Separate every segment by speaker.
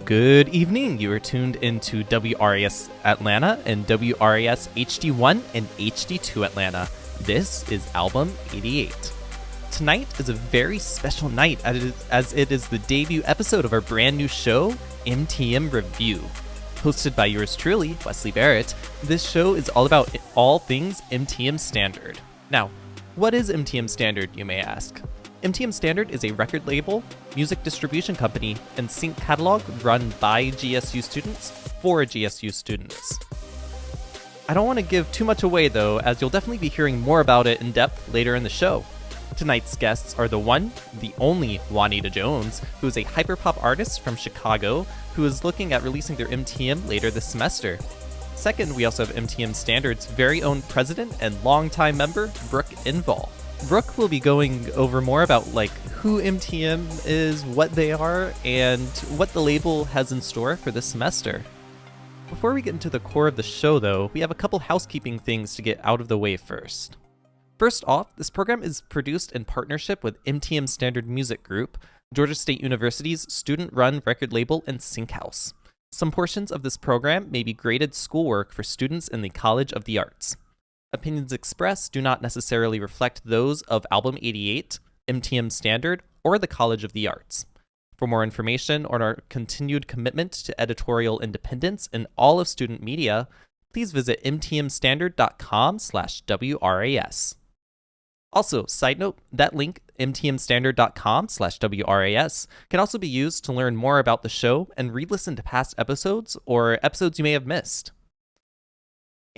Speaker 1: Good evening. You are tuned into WRAS Atlanta and WRAS HD1 and HD2 Atlanta. This is Album 88. Tonight is a very special night as it is the debut episode of our brand new show, MTM Review. Hosted by yours truly, Wesley Barrett, this show is all about all things MTM Standard. Now, what is MTM Standard, you may ask? MTM Standard is a record label, music distribution company, and sync catalog run by GSU students for GSU students. I don't want to give too much away though, as you'll definitely be hearing more about it in depth later in the show. Tonight's guests are the one, the only Juanita Jones, who is a hyperpop artist from Chicago who is looking at releasing their MTM later this semester. Second, we also have MTM Standard's very own president and longtime member, Brooke Envall. Brooke will be going over more about who MTM is, what they are, and what the label has in store for this semester. Before we get into the core of the show though, we have a couple housekeeping things to get out of the way first. First off, this program is produced in partnership with MTM Standard Music Group, Georgia State University's student-run record label and sync house. Some portions of this program may be graded schoolwork for students in the College of the Arts. Opinions expressed do not necessarily reflect those of Album 88, MTM Standard, or the College of the Arts. For more information on our continued commitment to editorial independence in all of student media, please visit mtmstandard.com/WRAS. Also, side note, that link, mtmstandard.com/WRAS, can also be used to learn more about the show and re-listen to past episodes or episodes you may have missed.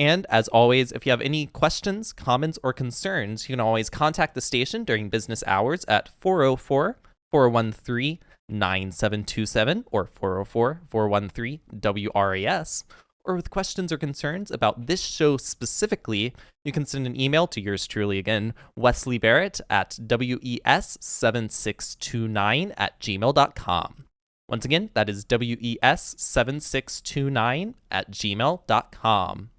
Speaker 1: And as always, if you have any questions, comments, or concerns, you can always contact the station during business hours at 404-413-9727 or 404-413-WRAS. Or with questions or concerns about this show specifically, you can send an email to yours truly again, Wesley Barrett at WES7629@gmail.com. Once again, that is WES7629@gmail.com.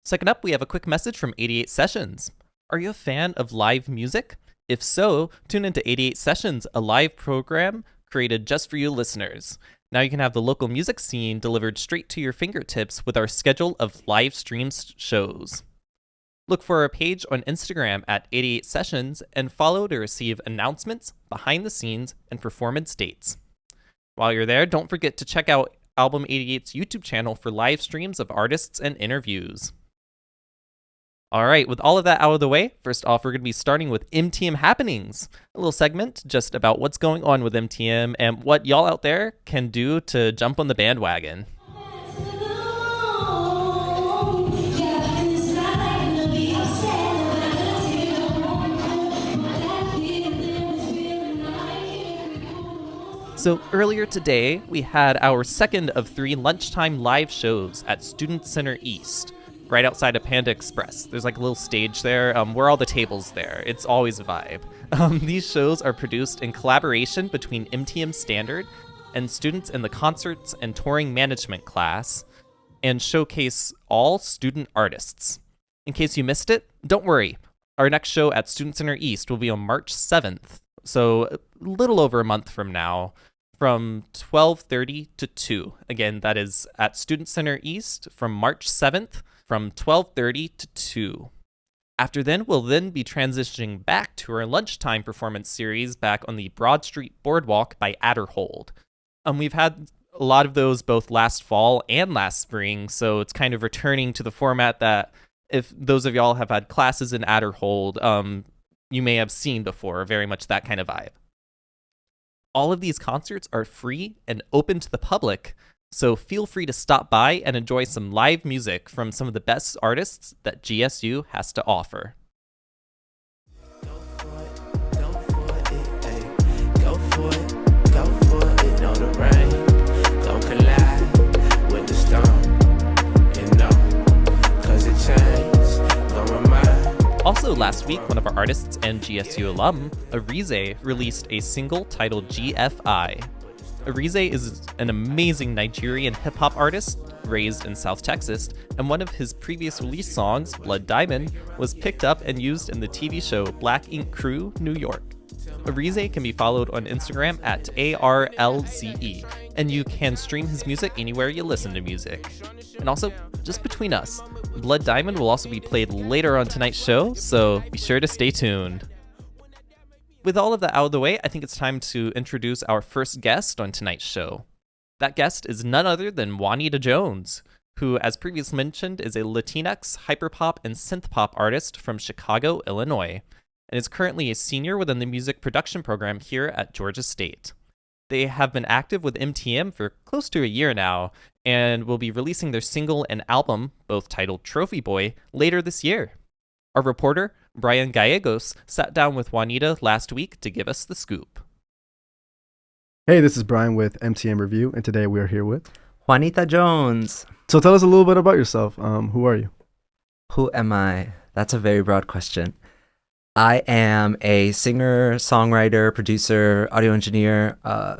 Speaker 1: Second up, we have a quick message from 88 Sessions. Are you a fan of live music? If so, tune into 88 Sessions, a live program created just for you listeners. Now you can have the local music scene delivered straight to your fingertips with our schedule of live stream shows. Look for our page on Instagram at 88 Sessions and follow to receive announcements, behind the scenes, and performance dates. While you're there, don't forget to check out Album 88's YouTube channel for live streams of artists and interviews. All right, with all of that out of the way, first off, we're going to be starting with MTM Happenings, a little segment just about what's going on with MTM and what y'all out there can do to jump on the bandwagon. So earlier today, we had our second of 3 lunchtime live shows at Student Center East, right outside of Panda Express. There's a little stage there where all the tables there. It's always a vibe. These shows are produced in collaboration between MTM Standard and students in the concerts and touring management class and showcase all student artists. In case you missed it, don't worry. Our next show at Student Center East will be on March 7th, so a little over a month from now, from 12:30 to 2. Again, that is at Student Center East from March 7th, from 12:30 to 2. After then, we'll then be transitioning back to our lunchtime performance series back on the Broad Street Boardwalk by Adderhold. We've had a lot of those both last fall and last spring, so it's kind of returning to the format that if those of y'all have had classes in Adderhold, you may have seen before, very much that kind of vibe. All of these concerts are free and open to the public, so feel free to stop by and enjoy some live music from some of the best artists that GSU has to offer. Also last week, one of our artists and GSU alum, Arizé, released a single titled GFI. Arizé is an amazing Nigerian hip-hop artist raised in South Texas, and one of his previous release songs, Blood Diamond, was picked up and used in the TV show Black Ink Crew, New York. Arizé can be followed on Instagram at ARLZE, and you can stream his music anywhere you listen to music. And also, just between us, Blood Diamond will also be played later on tonight's show, so be sure to stay tuned. With all of that out of the way, I think it's time to introduce our first guest on tonight's show. That guest is none other than Juanita Jones, who, as previously mentioned, is a Latinx, hyperpop, and synthpop artist from Chicago, Illinois, and is currently a senior within the music production program here at Georgia State. They have been active with MTM for close to a year now, and will be releasing their single and album, both titled Trophy Boy, later this year. Our reporter, Bryan Gallegos, sat down with Juanita last week to give us the scoop.
Speaker 2: Hey, this is Bryan with MTM Review, and today we are here with
Speaker 3: Juanita Jones.
Speaker 2: So tell us a little bit about yourself. Who are you?
Speaker 3: Who am I? That's a very broad question. I am a singer, songwriter, producer, audio engineer,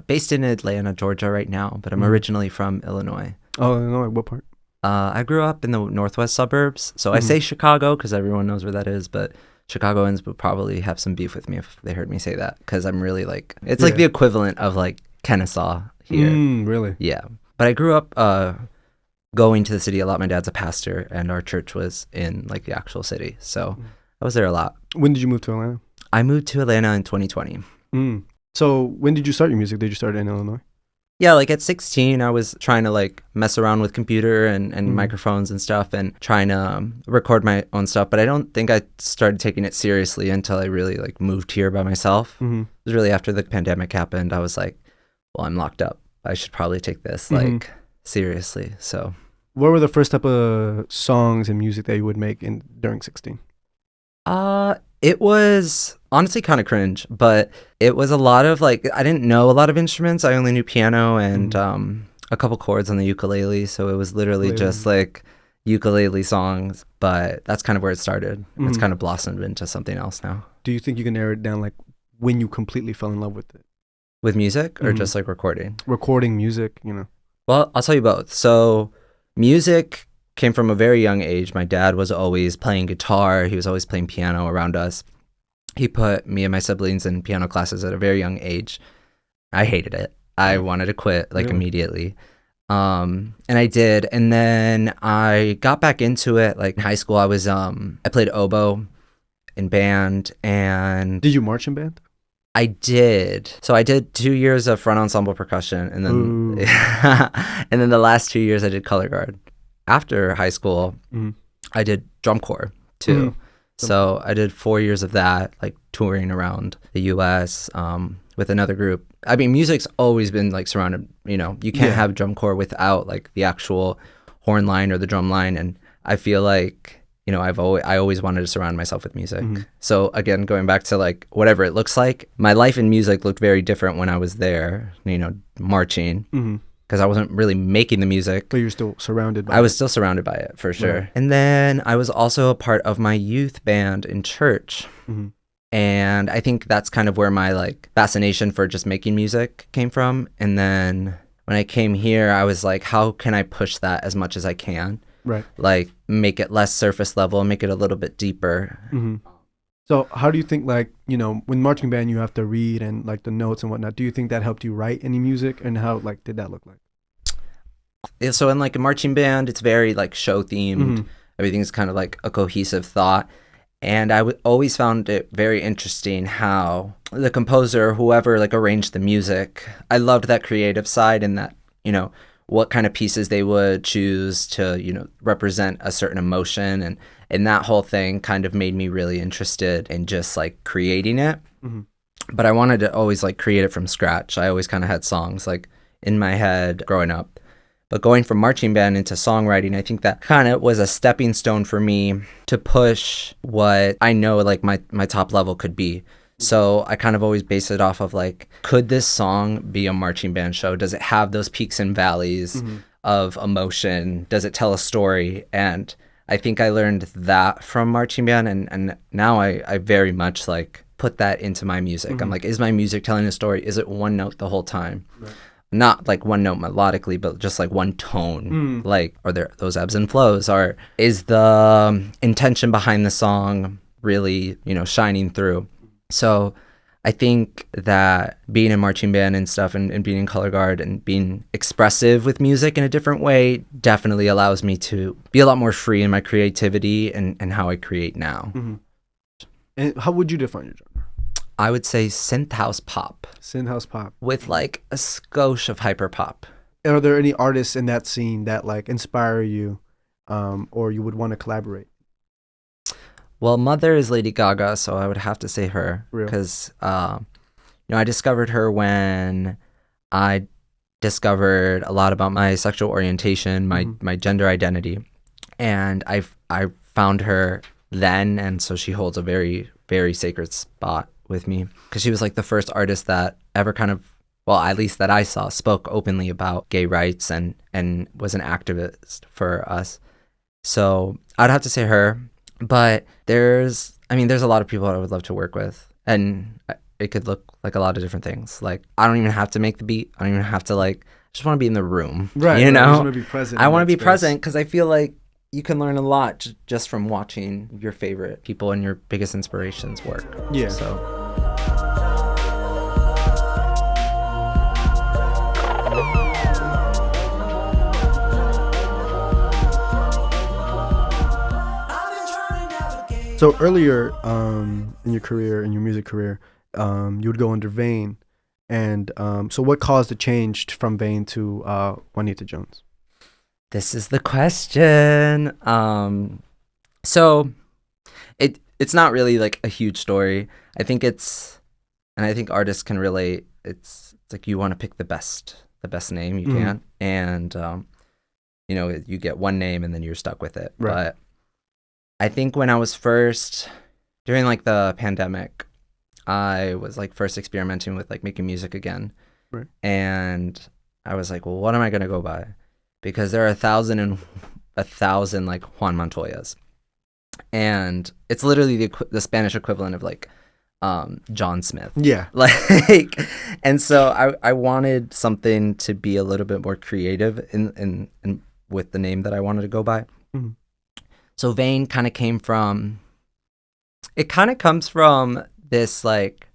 Speaker 3: based in Atlanta, Georgia right now, but I'm originally from Illinois.
Speaker 2: Oh, Illinois, what part?
Speaker 3: I grew up in the northwest suburbs, so I say Chicago because everyone knows where that is, but Chicagoans would probably have some beef with me if they heard me say that, because I'm really like, it's like the equivalent of like Kennesaw here.
Speaker 2: Really?
Speaker 3: Yeah. But I grew up going to the city a lot. My dad's a pastor, and our church was in like the actual city, so I was there a lot.
Speaker 2: When did you move to Atlanta?
Speaker 3: I moved to Atlanta in 2020.
Speaker 2: So when did you start your music? Did you start in Illinois?
Speaker 3: Yeah, like at 16, I was trying to like mess around with computer and microphones and stuff, and trying to record my own stuff. But I don't think I started taking it seriously until I really like moved here by myself. It was really after the pandemic happened. I was like, well, I'm locked up. I should probably take this like seriously. So
Speaker 2: what were the first type of songs and music that you would make during 16?
Speaker 3: It was honestly kind of cringe, but it was a lot of like, I didn't know a lot of instruments. I only knew piano and a couple chords on the ukulele. So it was literally just like ukulele songs, but that's kind of where it started. It's kind of blossomed into something else now.
Speaker 2: Do you think you can narrow it down, like when you completely fell in love with it?
Speaker 3: With music or just like recording?
Speaker 2: Recording music, you know.
Speaker 3: Well, I'll tell you both. So music came from a very young age. My dad was always playing guitar. He was always playing piano around us. He put me and my siblings in piano classes at a very young age. I hated it. I wanted to quit like immediately. And I did. And then I got back into it. Like in high school, I played oboe in band. And
Speaker 2: did you march in band?
Speaker 3: I did. So I did 2 years of front ensemble percussion, and then and then the last 2 years I did color guard. After high school, I did drum corps too. So I did 4 years of that, like touring around the U.S. With another group. I mean, music's always been like surrounded. You know, you can't have drum corps without like the actual horn line or the drum line, and I feel like, you know, I always wanted to surround myself with music. So again, going back to like whatever it looks like, my life in music looked very different when I was there, you know, marching, because I wasn't really making the music.
Speaker 2: But you're still surrounded by it.
Speaker 3: I was still surrounded by it, for sure. Right. And then I was also a part of my youth band in church. And I think that's kind of where my like fascination for just making music came from. And then when I came here, I was like, how can I push that as much as I can?
Speaker 2: Right.
Speaker 3: Like make it less surface level, make it a little bit deeper.
Speaker 2: So how do you think, like, you know, when marching band you have to read and like the notes and whatnot, do you think that helped you write any music, and how like did that look like?
Speaker 3: So in like a marching band, it's very like show themed. Everything's kind of like a cohesive thought. And I always found it very interesting how the composer, whoever like arranged the music, I loved that creative side, and that, you know, what kind of pieces they would choose to, you know, represent a certain emotion. And that whole thing kind of made me really interested in just like creating it. But I wanted to always like create it from scratch. I always kind of had songs like in my head growing up. But going from marching band into songwriting, I think that kind of was a stepping stone for me to push what I know like my top level could be. So I kind of always base it off of like, could this song be a marching band show? Does it have those peaks and valleys of emotion? Does it tell a story? And I think I learned that from marching band, and now I very much like put that into my music. I'm like, is my music telling a story? Is it one note the whole time? Right. Not like one note melodically, but just like one tone. Like, are there those ebbs and flows? Or is the intention behind the song really, you know, shining through? So I think that being in marching band and stuff and being in color guard and being expressive with music in a different way definitely allows me to be a lot more free in my creativity and how I create now.
Speaker 2: Mm-hmm. And how would you define your genre?
Speaker 3: I would say synth house pop.
Speaker 2: Synth house pop.
Speaker 3: With like a skosh of hyperpop.
Speaker 2: Are there any artists in that scene that like inspire you or you would want to collaborate?
Speaker 3: Well, mother is Lady Gaga, so I would have to say her. Because, I discovered her when I discovered a lot about my sexual orientation, my gender identity. And I found her then, and so she holds a very, very sacred spot with me. Because she was like the first artist that ever kind of, well, at least that I saw, spoke openly about gay rights and was an activist for us. So I'd have to say her. But there's a lot of people I would love to work with, and it could look like a lot of different things. Like, I don't even have to make the beat. I don't even have to I just want to be in the room.
Speaker 2: Right.
Speaker 3: You know?
Speaker 2: I want to be present.
Speaker 3: I want to be present because I feel like you can learn a lot just from watching your favorite people and your biggest inspirations work.
Speaker 2: Yeah.
Speaker 3: So.
Speaker 2: So earlier in your career, in your music career, you would go under Vane. And so what caused the change from Vane to Juanita Jones?
Speaker 3: This is the question. So it's not really like a huge story. I think I think artists can relate. It's like you want to pick the best name you can. And, you get one name and then you're stuck with it.
Speaker 2: Right.
Speaker 3: But I think when I was first, during like the pandemic, I was like first experimenting with like making music again.
Speaker 2: Right. And
Speaker 3: I was like, well, what am I going to go by? Because there are 1,000 like Juan Montoyas. And it's literally the Spanish equivalent of like John Smith.
Speaker 2: Yeah.
Speaker 3: And so I wanted something to be a little bit more creative in with the name that I wanted to go by.
Speaker 2: Mm-hmm.
Speaker 3: So Vane kind of comes from this like,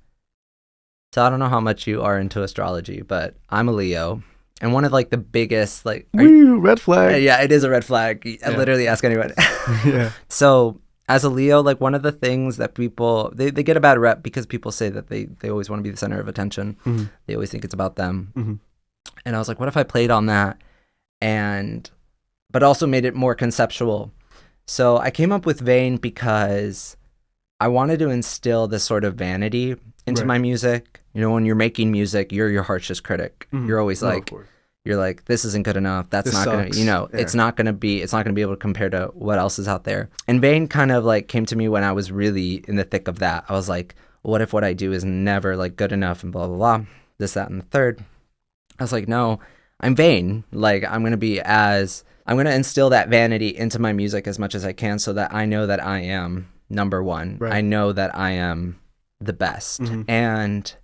Speaker 3: so I don't know how much you are into astrology, but I'm a Leo. And one of like the biggest like...
Speaker 2: red flag.
Speaker 3: Yeah, it is a red flag. I literally ask anyone.
Speaker 2: Yeah.
Speaker 3: So as a Leo, like one of the things that people, they get a bad rep because people say that they always want to be the center of attention.
Speaker 2: Mm-hmm.
Speaker 3: They always think it's about them.
Speaker 2: Mm-hmm.
Speaker 3: And I was like, what if I played on that but also made it more conceptual? So I came up with Vane because I wanted to instill this sort of vanity into my music. You know, when you're making music, you're your harshest critic. Mm-hmm. You're always you're like, this isn't good enough. That's not going to, it's not going to be able to compare to what else is out there. And Vane kind of like came to me when I was really in the thick of that. I was like, what if what I do is never like good enough and blah, blah, blah, this, that, and the third. I was like, no, I'm Vane. Like, I'm going to instill that vanity into my music as much as I can so that I know that I am number one. Right. I know that I am the best. Mm-hmm. And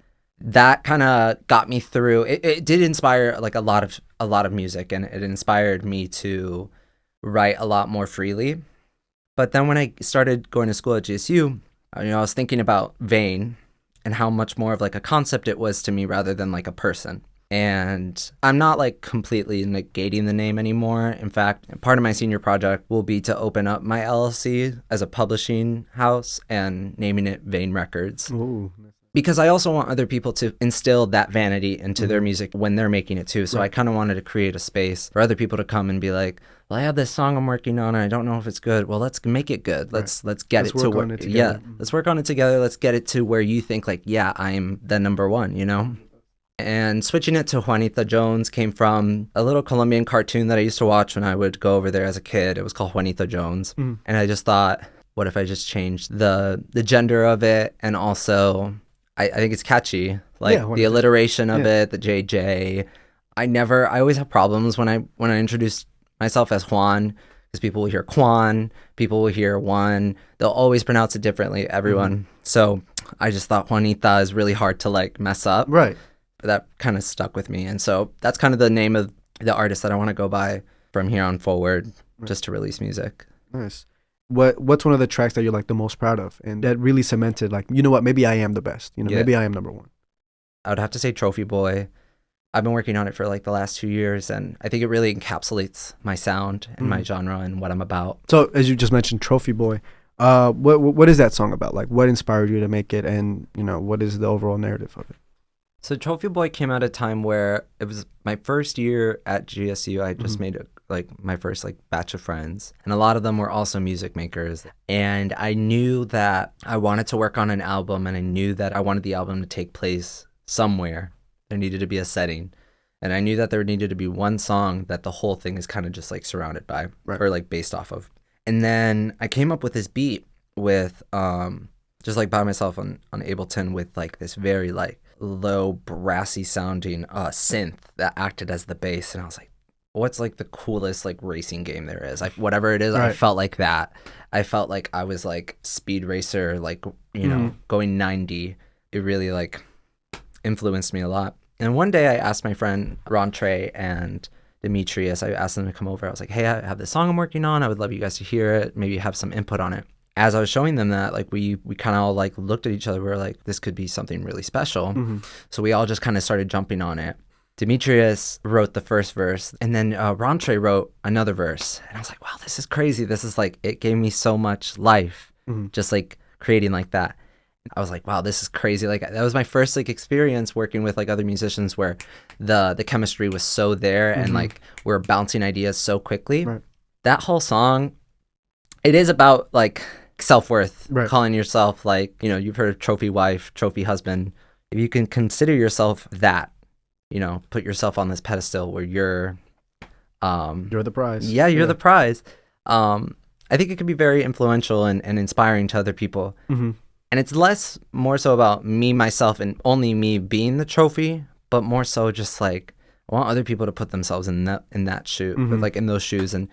Speaker 3: that kind of got me through. It did inspire like a lot of music, and it inspired me to write a lot more freely. But then when I started going to school at GSU, I was thinking about Vane and how much more of like a concept it was to me rather than like a person. And I'm not like completely negating the name anymore. In fact, part of my senior project will be to open up my LLC as a publishing house and naming it Vane Records.
Speaker 2: Ooh.
Speaker 3: Because I also want other people to instill that vanity into their music when they're making it too. So I kind of wanted to create a space for other people to come and be like, well, I have this song I'm working on and I don't know if it's good. Well, let's make it good. Let's get it to work. Let's work on it together. Let's get it to where you think like, yeah, I'm the number one, you know? And switching it to Juanita Jones came from a little Colombian cartoon that I used to watch when I would go over there as a kid. It was called Juanita Jones. And I just thought, what if I just changed the gender of it? And also, I think it's catchy. Like the alliteration of it, the JJ. I always have problems when I introduce myself as Juan, because people will hear Juan, people will hear Juan. They'll always pronounce it differently, everyone. So I just thought Juanita is really hard to like mess up.
Speaker 2: Right.
Speaker 3: That kind of stuck with me. And so that's kind of the name of the artist that I want to go by from here on forward, just to release music.
Speaker 2: Nice. what's one of the tracks that you're like the most proud of and that really cemented like, you know what, maybe I am the best, you know,
Speaker 3: Yeah.
Speaker 2: maybe I am number one?
Speaker 3: I would have to say Trophy Boy. I've been working on it for like the last 2 years, and I think it really encapsulates my sound and my genre and what I'm about.
Speaker 2: So as you just mentioned, Trophy Boy, what is that song about? Like, what inspired you to make it, and you know, what is the overall narrative of it?
Speaker 3: So Trophy Boy came at a time where it was my first year at GSU. I just made like my first like batch of friends, and a lot of them were also music makers. And I knew that I wanted to work on an album, and I knew that I wanted the album to take place somewhere. There needed to be a setting, and I knew that there needed to be one song that the whole thing is kind of just like surrounded by, or like based off of. And then I came up with this beat with just like by myself on Ableton with like this very like low brassy sounding synth that acted as the bass, and I was like, what's like the coolest like racing game there is? Like whatever it is, I felt like that. I felt like I was like Speed Racer, like, you know, going 90. It really like influenced me a lot. And one day I asked my friend Rontre and Demetrius, I asked them to come over. I was like, hey, I have this song I'm working on. I would love you guys to hear it. Maybe have some input on it. As I was showing them that, like we kind of all like looked at each other. We were like, this could be something really special. So we all just kind of started jumping on it. Demetrius wrote the first verse, and then Rontre wrote another verse. And I was like, wow, this is crazy. This is like, it gave me so much life, just like creating like that. I was like, wow, this is crazy. Like that was my first like experience working with like other musicians where the chemistry was so there, and like we're bouncing ideas so quickly. That whole song, it is about like self-worth, calling yourself like, you know, you've heard of trophy wife, trophy husband. If you can consider yourself that, you know, put yourself on this pedestal where you're
Speaker 2: the prize.
Speaker 3: Yeah, you're the prize. I think it can be very influential and inspiring to other people. And it's less more so about me, myself, and only me being the trophy, but more so just like I want other people to put themselves in that shoe, like in those shoes, and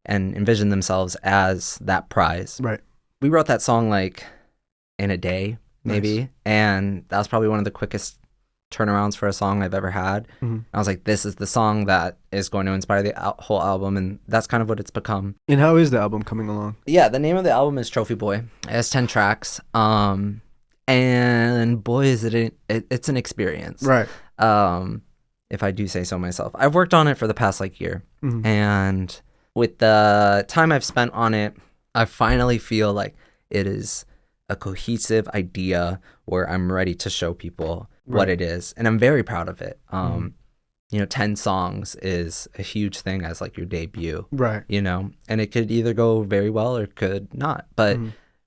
Speaker 3: envision themselves as that prize. Right. We wrote that song like in a day, maybe, and that was probably one of the quickest turnarounds for a song I've ever had. I was like, this is the song that is going to inspire the whole album, and that's kind of what it's become.
Speaker 2: And how is the album coming along?
Speaker 3: Yeah, the name of the album is Trophy Boy. It has 10 tracks, and boy, is it's an experience. Right. If I do say so myself. I've worked on it for the past like year, and with the time I've spent on it, I finally feel like it is a cohesive idea where I'm ready to show people what it is, and I'm very proud of it. You know, 10 songs is a huge thing as like your debut, right? You know, and it could either go very well or could not, but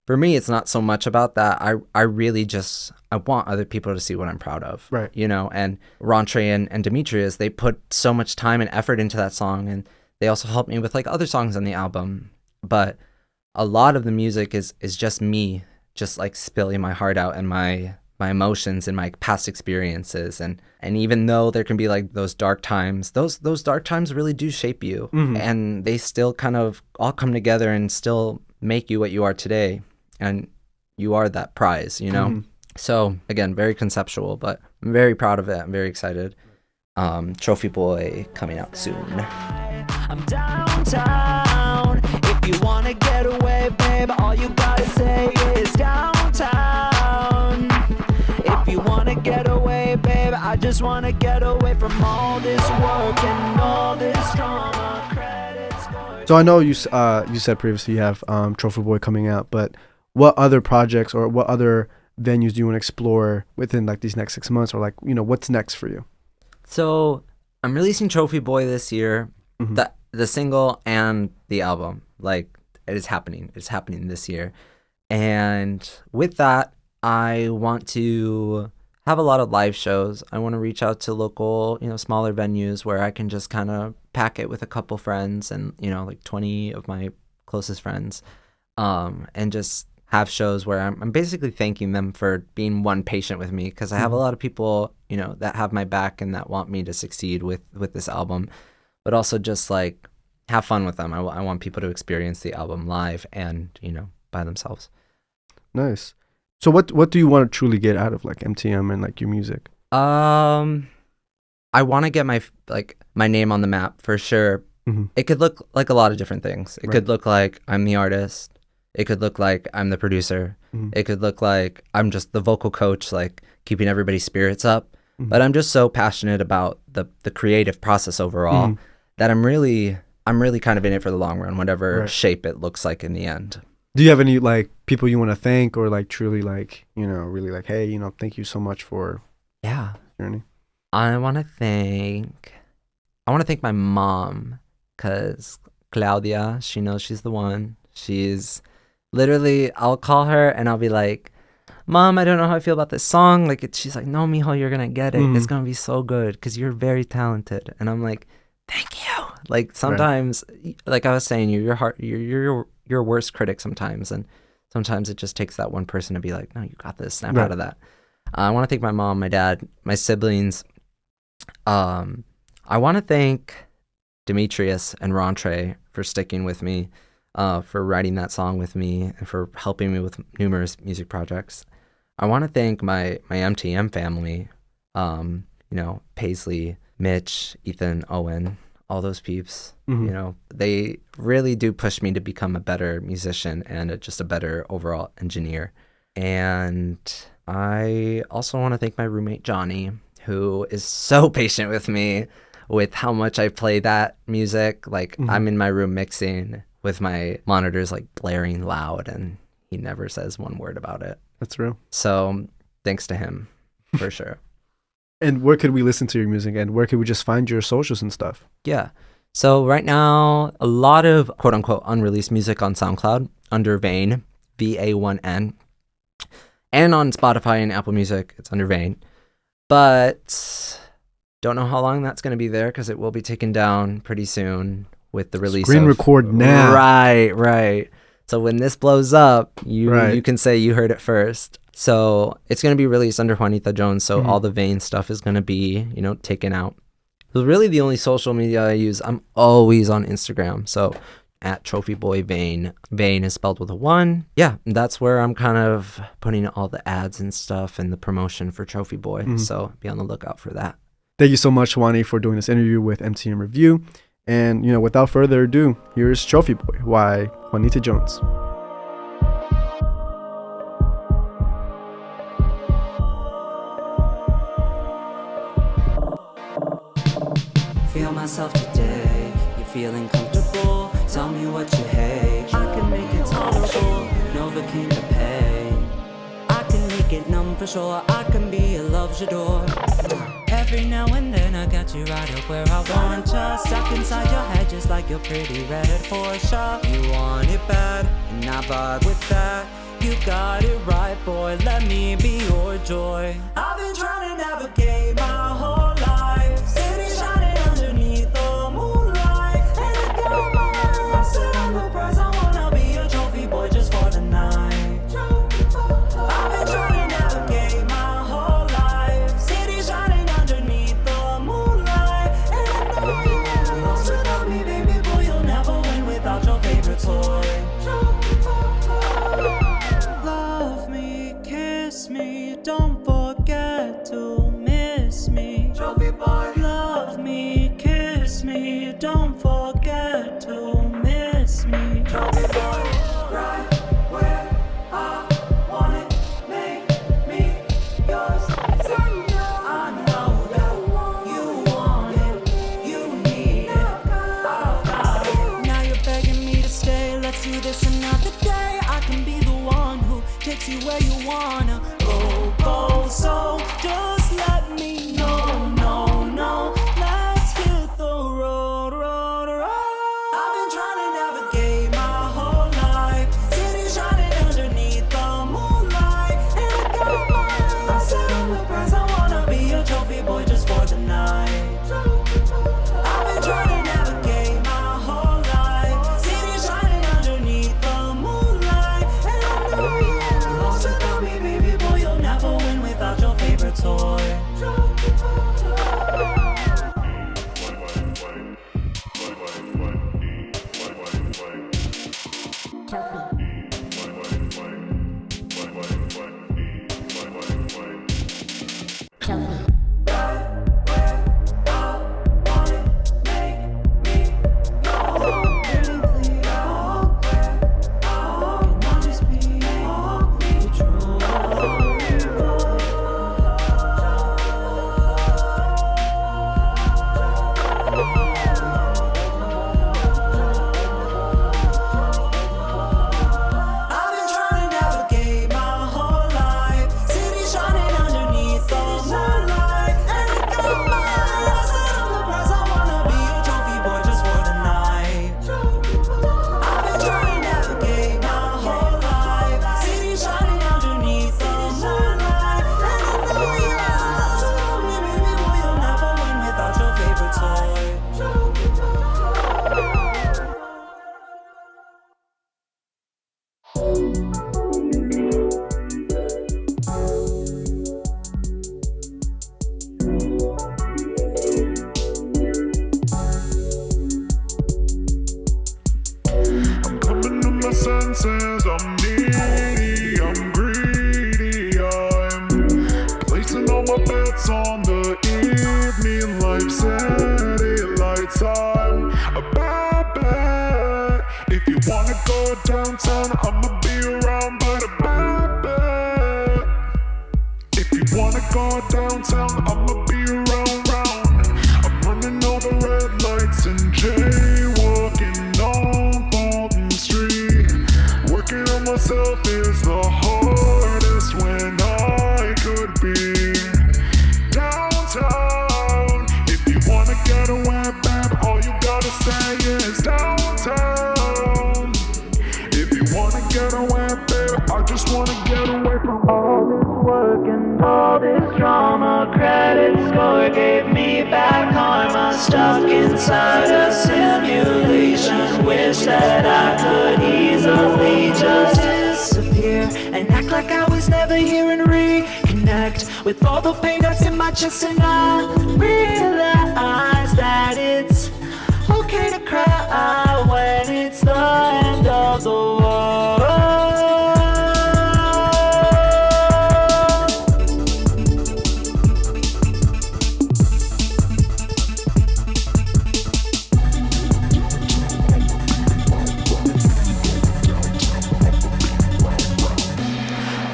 Speaker 3: for me, it's not so much about that. I really just, I want other people to see what I'm proud of, right? You know, and Rontre and Demetrius, they put so much time and effort into that song, and they also helped me with like other songs on the album, but a lot of the music is just me just like spilling my heart out and my emotions and my past experiences, and even though there can be like those dark times, those dark times really do shape you, and they still kind of all come together and still make you what you are today, and you are that prize, you know. So again, very conceptual, but I'm very proud of it. I'm very excited. Trophy Boy coming out soon. I'm downtown. If you wanna get away, babe, all you gotta say is downtown. If you wanna get away, babe, I just wanna get away from all this work and all this drama. Credits for
Speaker 2: So I know you said previously you have Trophy Boy coming out, but what other projects or what other venues do you want to explore within like these next 6 months, or like, you know, what's next for you?
Speaker 3: So I'm releasing Trophy Boy this year, the single and the album. Like, it is happening. It's happening this year. And with that, I want to have a lot of live shows. I want to reach out to local, you know, smaller venues where I can just kind of pack it with a couple friends and, you know, like 20 of my closest friends, and just have shows where I'm basically thanking them for being one patient with me, because I have a lot of people, you know, that have my back and that want me to succeed with this album, but also just like have fun with them. I want people to experience the album live and, you know, by themselves.
Speaker 2: Nice. So what do you want to truly get out of like MTM and like your music?
Speaker 3: I want to get my name on the map for sure. It could look like a lot of different things. It could look like I'm the artist. It could look like I'm the producer.
Speaker 2: Mm-hmm.
Speaker 3: It could look like I'm just the vocal coach, like keeping everybody's spirits up.
Speaker 2: Mm-hmm.
Speaker 3: But I'm just so passionate about the creative process overall
Speaker 2: Mm-hmm.
Speaker 3: that I'm really kind of in it for the long run, whatever
Speaker 2: Right.
Speaker 3: shape it looks like in the end.
Speaker 2: Do you have any like people you want to thank, or like truly like, you know, really like, hey, you know, thank you so much for
Speaker 3: Yeah.
Speaker 2: your journey?
Speaker 3: I want to thank my mom, because Claudia, she knows she's the one. She's literally, I'll call her and I'll be like, Mom, I don't know how I feel about this song. Like, she's like, no, mijo, you're going to get it.
Speaker 2: Mhm.
Speaker 3: It's going to be so good because you're very talented. And I'm like, thank you. Like, sometimes, like I was saying, you're your worst critic sometimes. And sometimes it just takes that one person to be like, no, you got this. Snap out of that. I want to thank my mom, my dad, my siblings. I want to thank Demetrius and Rentre for sticking with me, for writing that song with me, and for helping me with numerous music projects. I want to thank my MTM family, you know, Paisley, Mitch, Ethan, Owen, all those peeps.
Speaker 2: Mhm.
Speaker 3: You know, they really do push me to become a better musician and just a better overall engineer. And I also want to thank my roommate, Johnny, who is so patient with me with how much I play that music. Like,
Speaker 2: Mhm.
Speaker 3: I'm in my room mixing with my monitors like blaring loud, and he never says one word about it.
Speaker 2: That's real.
Speaker 3: So thanks to him, for sure.
Speaker 2: And where could we listen to your music, and where could we just find your socials and stuff?
Speaker 3: Yeah. So right now, a lot of quote unquote unreleased music on SoundCloud under Vane, VA1N. And on Spotify and Apple Music, it's under Vane. But don't know how long that's going to be there, because it will be taken down pretty soon with the release.
Speaker 2: Screen record now.
Speaker 3: Right. So when this blows up, you can say you heard it first. So it's going to be released under Juanita Jones. So all the Vane stuff is going to be, you know, taken out. So really the only social media I use, I'm always on Instagram. So at Trophy Boy Vane. Vane is spelled with a 1. Yeah, that's where I'm kind of putting all the ads and stuff and the promotion for Trophy Boy. So be on the lookout for that.
Speaker 2: Thank you so much, Juani, for doing this interview with MTM Review. And, you know, without further ado, here's Trophy Boy by Juanita Jones.
Speaker 4: Feel myself today, you're feeling comfortable. Tell me what you hate, I can make it tolerable. Novocaine to pain, I can make it numb for sure. I can be a love j'adore. Every now and then I got you right up where I want ya. Stuck inside your head just like your pretty red Porsche. You want it bad, and I vibe with that. You got it right, boy, let me be your joy. I've been trying to navigate my whole life. City shining underneath the moonlight. And I got mine. I sit on the prize, I wanna be a trophy boy just for the night. I've been trying to navigate my whole life. City shining underneath the moonlight. And I know you're lost without me, baby boy. You'll never win without your favorite toy. Love me, kiss me, don't forget to miss me. Trophy boy. Love me, kiss me, don't forget to miss me. Trophy boy. Right where I want it, make me yours. I know that you want it, you need it, I've got it. Now you're begging me to stay, let's do this another day. I can be the one who takes you where you wanna go. So just let me know, no. Let's hit the road. I've been trying to navigate my whole life. City shining underneath the moonlight. And I got mine. I set on the prize, I wanna be a trophy boy just for the night. I've been trying to navigate my whole life. City shining underneath the moonlight. And I know you're lost without me, baby boy. You'll never win without your favorite toy.
Speaker 5: go downtown, I'ma be around by the bad. If you wanna go downtown, I'ma be around. I'm running all the red lights and jaywalking on Fulton Street. Working on myself is the hardest when I could be downtown. If you wanna get away, babe, all you gotta say is downtown. If you wanna get away, babe, I just wanna get away from all this work and all this drama. Credit score gave me back karma. Stuck inside a simulation. Wish that I could easily just disappear and act like I was never here and reconnect with all the pain that's in my chest. And I realize that it's okay to cry when it's the end of the world.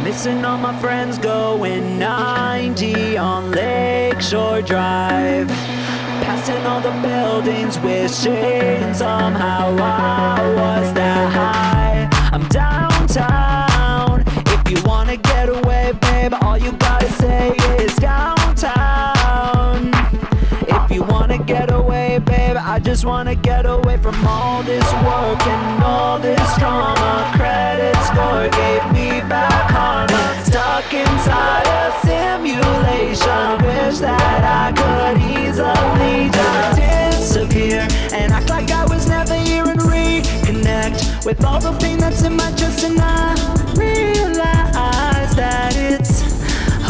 Speaker 5: Missing all my friends going 90 on Lakeshore Drive. Passing all the buildings, wishing somehow I was that high. I'm downtown. If you wanna get away, babe, all you gotta say is downtown. If you wanna get away, babe, I just wanna get away from all this work and all this drama. Credit score gave me back karma. Stuck inside a simulation. Wish that I could easily just disappear and act like I was never here and reconnect with all the pain that's in my chest. And I realize that it's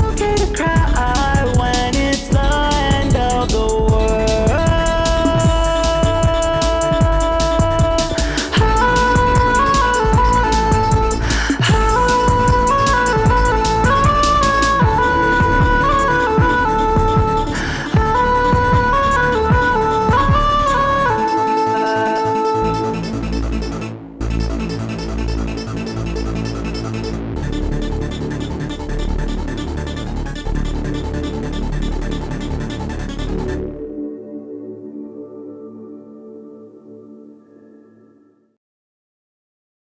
Speaker 5: okay to cry when it's the end of the world.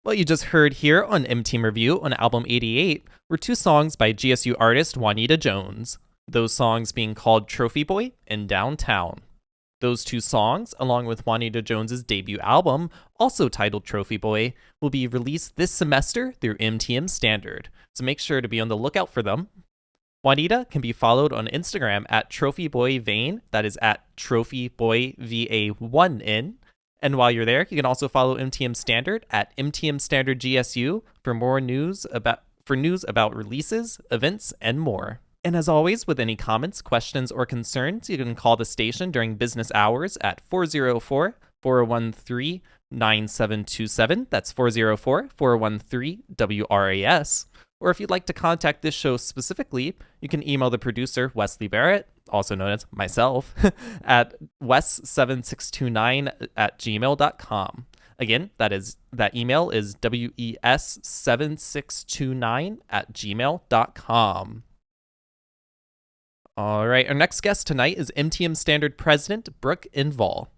Speaker 1: What you just heard here on MTM Review on album 88 were two songs by GSU artist Juanita Jones, those songs being called Trophy Boy and Downtown. Those two songs, along with Juanita Jones's debut album, also titled Trophy Boy, will be released this semester through MTM Standard, so make sure to be on the lookout for them. Juanita can be followed on Instagram at TrophyBoyVane, that is at TrophyBoyVA1N. And while you're there, you can also follow MTM Standard at MTM Standard GSU for more news about releases, events, and more. And as always, with any comments, questions, or concerns, you can call the station during business hours at 404-413-9727. That's 404-413-WRAS. Or if you'd like to contact this show specifically, you can email the producer, Wesley Barrett, also known as myself, at wes7629@gmail.com. Again, that email is wes7629@gmail.com. All right, our next guest tonight is MTM Standard President Brooke Envall.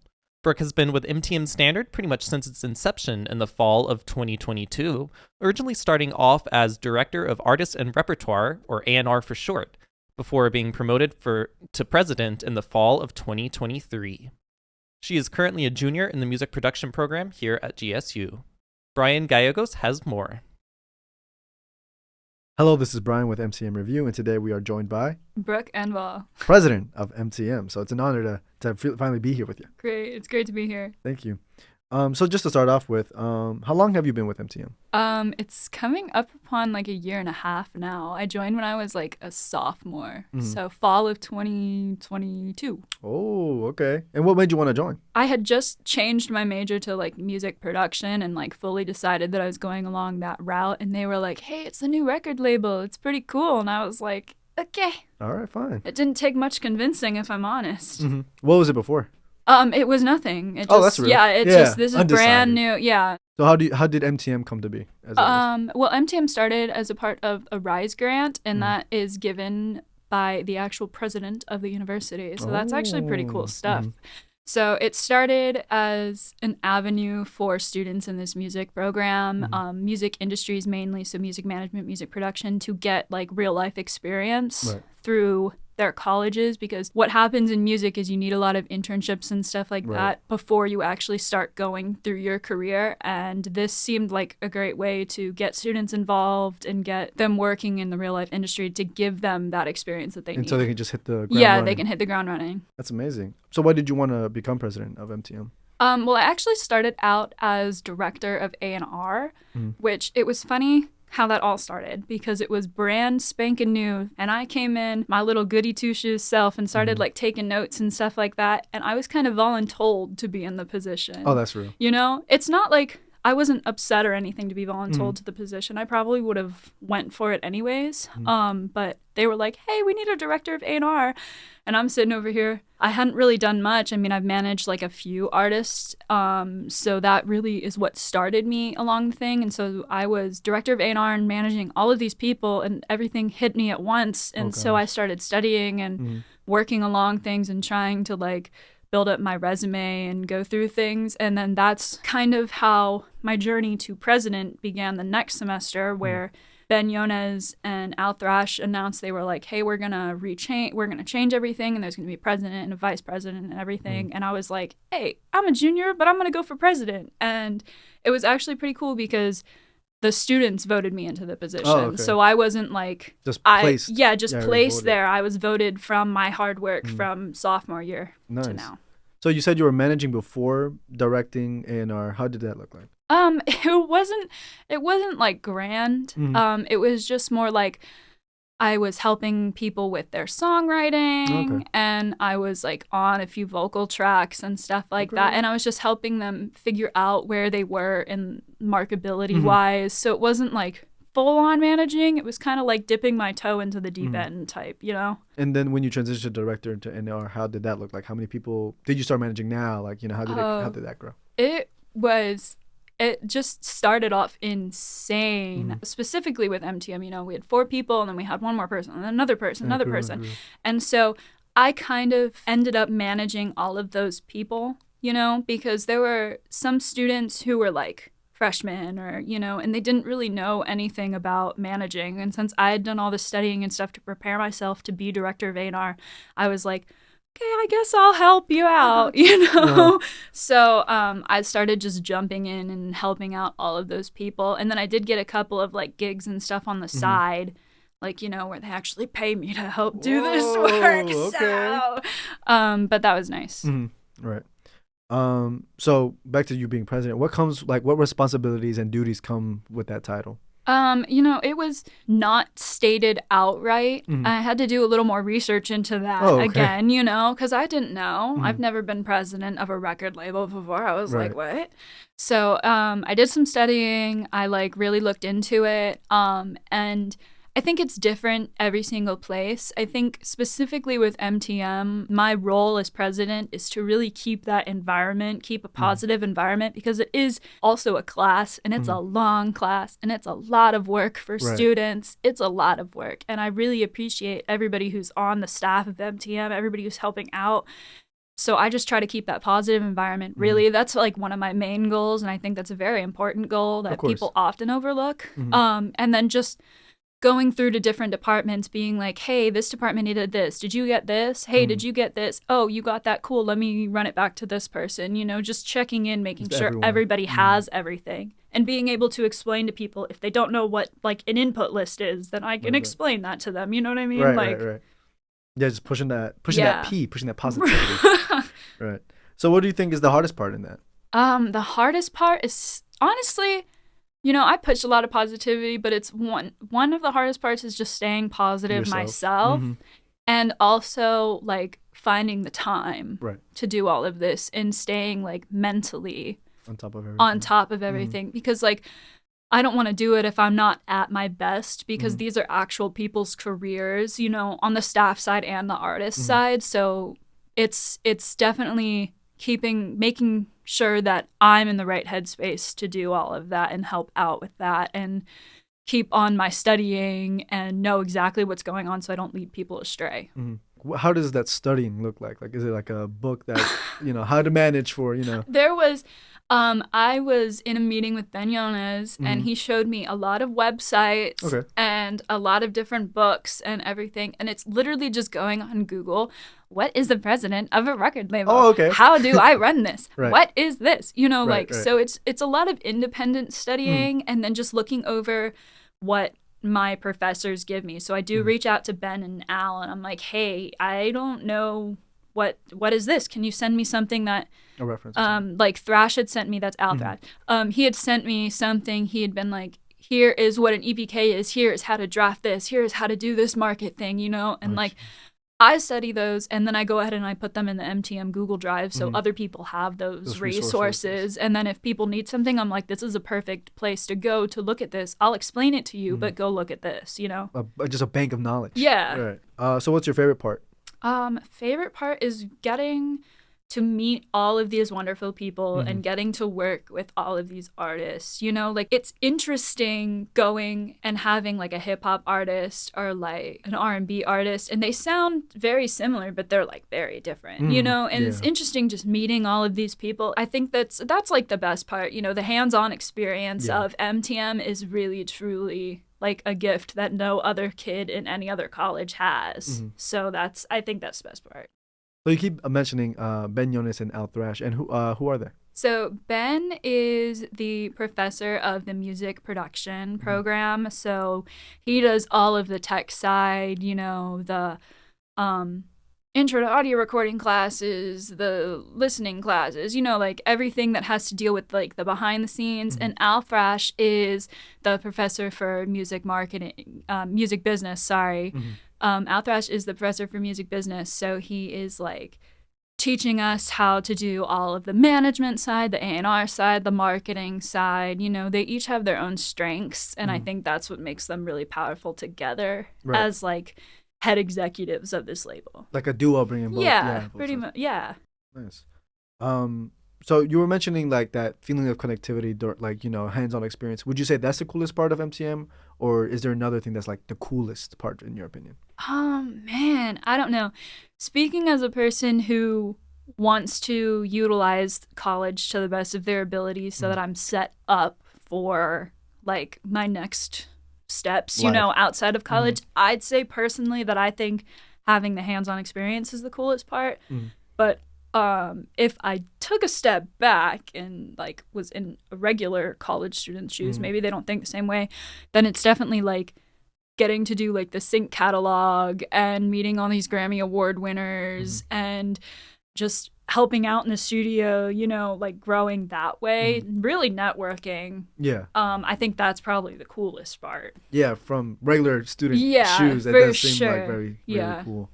Speaker 1: Brooke has been with MTM Standard pretty much since its inception in the fall of 2022, originally starting off as Director of Artist and Repertoire, or A&R for short, before being promoted to President in the fall of 2023. She is currently a junior in the music production program here at GSU. Bryan Gallegos has more.
Speaker 2: Hello, this is Bryan with MTM Review, and today we are joined by
Speaker 6: Brooke Envall,
Speaker 2: President of MTM. So it's an honor to finally be here with you.
Speaker 6: Great. It's great to be here.
Speaker 2: Thank you. So just to start off with, how long have you been with MTM?
Speaker 6: It's coming up upon like 1.5 years now. I joined when I was like a sophomore, so fall of 2022.
Speaker 2: Oh, okay. And what made you want to join?
Speaker 6: I had just changed my major to like music production and like fully decided that I was going along that route. And they were like, "Hey, it's the new record label. It's pretty cool." And I was like, "Okay."
Speaker 2: All right, fine.
Speaker 6: It didn't take much convincing, if I'm honest.
Speaker 2: What was it before?
Speaker 6: It was nothing. It just,
Speaker 2: oh, that's real.
Speaker 6: Yeah, this is
Speaker 2: undecided.
Speaker 6: brand new. Yeah.
Speaker 2: So how did MTM come to be? As
Speaker 6: Well, MTM started as a part of a RISE grant, and that is given by the actual president of the university. So that's actually pretty cool stuff. So it started as an avenue for students in this music program, music industries mainly, so music management, music production, to get like real life experience through their colleges, because what happens in music is you need a lot of internships and stuff like that before you actually start going through your career. And this seemed like a great way to get students involved and get them working in the real life industry to give them that experience that they need.
Speaker 2: And so they can just hit the ground running.
Speaker 6: They can hit the ground running.
Speaker 2: That's amazing. So why did you want to become president of MTM?
Speaker 6: Well, I actually started out as director of A&R, which it was funny how that all started, because it was brand spanking new, and I came in my little goody two-shoes self and started like taking notes and stuff like that, and I was kind of voluntold to be in the position.
Speaker 2: Oh, that's real.
Speaker 6: You know, it's not like I wasn't upset or anything to be voluntold to the position. I probably would have went for it anyways. But they were like, hey, we need a director of A&R. And I'm sitting over here. I hadn't really done much. I mean, I've managed like a few artists. So that really is what started me along the thing. And so I was director of A&R and managing all of these people, and everything hit me at once. And so I started studying and working along things and trying to like build up my resume and go through things. And then that's kind of how my journey to president began the next semester, where Ben Yones and Al Thrash announced, they were like, hey, we're gonna change everything, and there's gonna be a president and a vice president and everything. And I was like, hey, I'm a junior, but I'm gonna go for president. And it was actually pretty cool because the students voted me into the position.
Speaker 2: Oh, okay.
Speaker 6: So I wasn't like
Speaker 2: placed.
Speaker 6: Placed there. I was voted from my hard work from sophomore year to now.
Speaker 2: So you said you were managing before directing A&R. How did that look like?
Speaker 6: It wasn't like grand. It was just more like I was helping people with their songwriting, and I was like on a few vocal tracks and stuff like that, and I was just helping them figure out where they were in marketability wise. So it wasn't like full on managing. It was kind of like dipping my toe into the deep end type, you know?
Speaker 2: And then when you transitioned to director into A&R, how did that look like? How many people did you start managing now? Like, you know, how did that grow?
Speaker 6: It just started off insane. Specifically with MTM, you know, we had 4 people, and then we had one more person, and another person, another person. And so I kind of ended up managing all of those people, you know, because there were some students who were like freshmen, or, you know, and they didn't really know anything about managing. And since I had done all the studying and stuff to prepare myself to be director of A&R, I was like, okay, I guess I'll help you out, you know? So I started just jumping in and helping out all of those people. And then I did get a couple of like gigs and stuff on the side, like, you know, where they actually pay me to help do this work.
Speaker 2: Okay.
Speaker 6: So, but that was nice.
Speaker 2: Right. So back to you being president, what responsibilities and duties come with that title?
Speaker 6: You know, it was not stated outright. I had to do a little more research into that again, you know, because I didn't know. I've never been president of a record label before. I was like, what? So I did some studying. I like really looked into it. And I think it's different every single place. I think specifically with MTM, my role as president is to really keep that environment, keep a positive environment, because it is also a class, and it's a long class, and it's a lot of work for students. It's a lot of work. And I really appreciate everybody who's on the staff of MTM, everybody who's helping out. So I just try to keep that positive environment. Really, that's like one of my main goals, and I think that's a very important goal that people often overlook. And then just going through to different departments, being like, hey, this department needed this. Did you get this? Hey, did you get this? Oh, you got that? Cool. Let me run it back to this person. You know, just checking in, making sure everybody has everything. And being able to explain to people, if they don't know what like an input list is, then I can explain that to them. You know what I mean?
Speaker 2: Right. Yeah, just pushing that positivity. Right. So what do you think is the hardest part in that?
Speaker 6: The hardest part is honestly, you know, I push a lot of positivity, but it's one of the hardest parts is just staying positive myself, and also like finding the time to do all of this and staying like mentally
Speaker 2: on top of everything.
Speaker 6: Because like I don't want to do it if I'm not at my best, because these are actual people's careers, you know, on the staff side and the artist side. So it's definitely making sure that I'm in the right headspace to do all of that and help out with that and keep on my studying and know exactly what's going on so I don't lead people astray.
Speaker 2: How does that studying look like? Like, is it like a book that, how to manage for,
Speaker 6: There was, I was in a meeting with Ben Yones and he showed me a lot of websites and a lot of different books and everything. And it's literally just going on Google. What is the president of a record label?
Speaker 2: Oh, okay.
Speaker 6: How do I run this?
Speaker 2: Right.
Speaker 6: What is this?
Speaker 2: Right.
Speaker 6: So it's a lot of independent studying and then just looking over what my professors give me. So I do reach out to Ben and Al and I'm like, hey, I don't know what is this? Can you send me something that
Speaker 2: a reference?
Speaker 6: Like Thrash had sent me, that's Al Thrash. He had sent me something. He had been like, here is what an EPK is. Here is how to draft this. Here is how to do this market thing, and like I study those and then I go ahead and I put them in the MTM Google Drive so other people have those resources. And then if people need something, I'm like, this is a perfect place to go to look at this. I'll explain it to you, but go look at this,
Speaker 2: Just a bank of knowledge.
Speaker 6: Yeah.
Speaker 2: Right. So what's your favorite part?
Speaker 6: Favorite part is getting to meet all of these wonderful people and getting to work with all of these artists. Like it's interesting going and having like a hip hop artist or like an R&B artist and they sound very similar, but they're like very different, and it's interesting just meeting all of these people. I think that's like the best part, the hands-on experience of MTM is really truly like a gift that no other kid in any other college has. So I think that's the best part.
Speaker 2: So you keep mentioning Ben Yones and Al Thrash, and who are they?
Speaker 6: So Ben is the professor of the music production program. So he does all of the tech side, the intro to audio recording classes, the listening classes, like everything that has to deal with like the behind the scenes. And Al Thrash is the professor for music marketing, music business, Al Thrash is the professor for music business, so he is like teaching us how to do all of the management side, the A&R side, the marketing side. They each have their own strengths, and I think that's what makes them really powerful together as like head executives of this label.
Speaker 2: Like a duo bringing both.
Speaker 6: Yeah, pretty much. Yeah.
Speaker 2: Nice. So you were mentioning like that feeling of connectivity, like, hands-on experience. Would you say that's the coolest part of MTM, or is there another thing that's like the coolest part in your opinion?
Speaker 6: Man, I don't know. Speaking as a person who wants to utilize college to the best of their ability so that I'm set up for like my next steps, outside of college, I'd say personally that I think having the hands-on experience is the coolest part. But if I took a step back and like was in a regular college student's shoes, maybe they don't think the same way, then it's definitely like getting to do like the sync catalog and meeting all these Grammy Award winners and just helping out in the studio, like growing that way, really networking.
Speaker 2: Yeah.
Speaker 6: I think that's probably the coolest part.
Speaker 2: Yeah, from regular student shoes, that does seem like very cool.